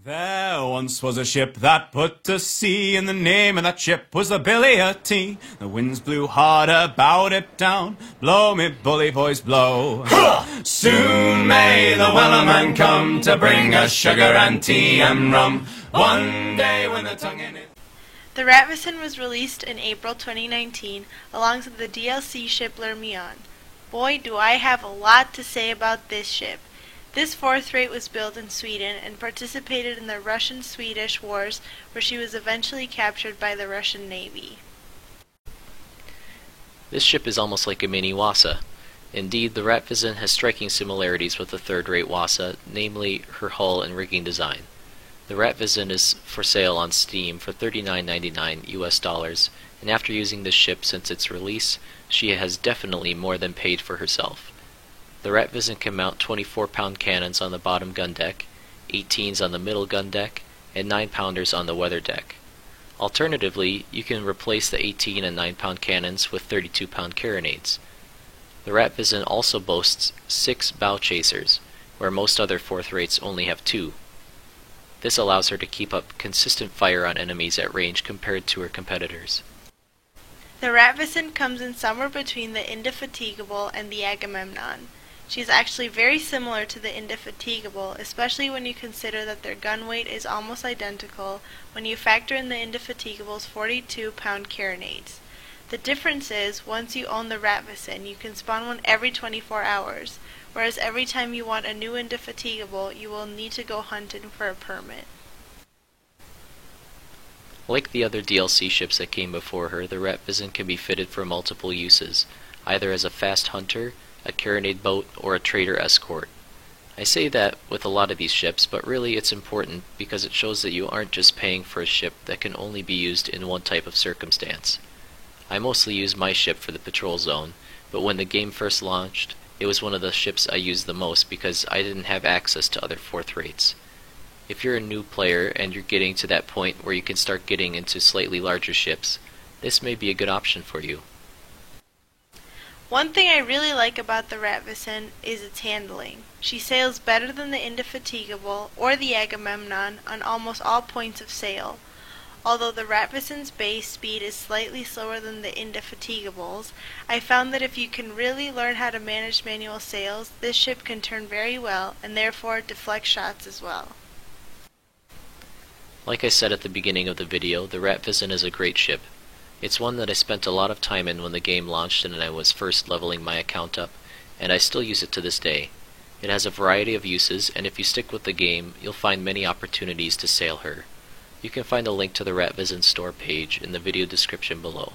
There once was a ship that put to sea, and the name of that ship was the Billy o' Tea. The winds blew hard about it down, blow me bully boys blow. Soon may the wellerman come to bring us sugar and tea and rum. One day when the tongue in it. The Ratvison was released in April 2019 alongside the DLC ship Lermion. Boy, do I have a lot to say about this ship. This fourth rate was built in Sweden and participated in the Russian-Swedish wars, where she was eventually captured by the Russian Navy. This ship is almost like a mini Wasa. Indeed, the Ratvison has striking similarities with the third-rate Wasa, namely her hull and rigging design. The Ratvison is for sale on Steam for $39.99 US, and after using this ship since its release, she has definitely more than paid for herself. The Ratvison can mount 24-pound cannons on the bottom gun deck, 18s on the middle gun deck, and 9-pounders on the weather deck. Alternatively, you can replace the 18 and 9-pound cannons with 32-pound carronades. The Ratvison also boasts 6 bow chasers, where most other fourth rates only have 2. This allows her to keep up consistent fire on enemies at range compared to her competitors. The Ratvison comes in somewhere between the Indefatigable and the Agamemnon. She is actually very similar to the Indefatigable, especially when you consider that their gun weight is almost identical when you factor in the Indefatigable's 42-pound carronades. The difference is, once you own the Ratvison, you can spawn one every 24 hours, whereas every time you want a new Indefatigable, you will need to go hunting for a permit. Like the other DLC ships that came before her, the Ratvison can be fitted for multiple uses, either as a fast hunter, a carronade boat, or a trader escort. I say that with a lot of these ships, but really it's important because it shows that you aren't just paying for a ship that can only be used in one type of circumstance. I mostly use my ship for the patrol zone, but when the game first launched, it was one of the ships I used the most because I didn't have access to other fourth rates. If you're a new player and you're getting to that point where you can start getting into slightly larger ships, this may be a good option for you. One thing I really like about the Ratvison is its handling. She sails better than the Indefatigable or the Agamemnon on almost all points of sail. Although the Ratvison's base speed is slightly slower than the Indefatigable's, I found that if you can really learn how to manage manual sails, this ship can turn very well and therefore deflect shots as well. Like I said at the beginning of the video, the Ratvison is a great ship. It's one that I spent a lot of time in when the game launched and I was first leveling my account up, and I still use it to this day. It has a variety of uses, and if you stick with the game, you'll find many opportunities to sail her. You can find a link to the Ratvison store page in the video description below.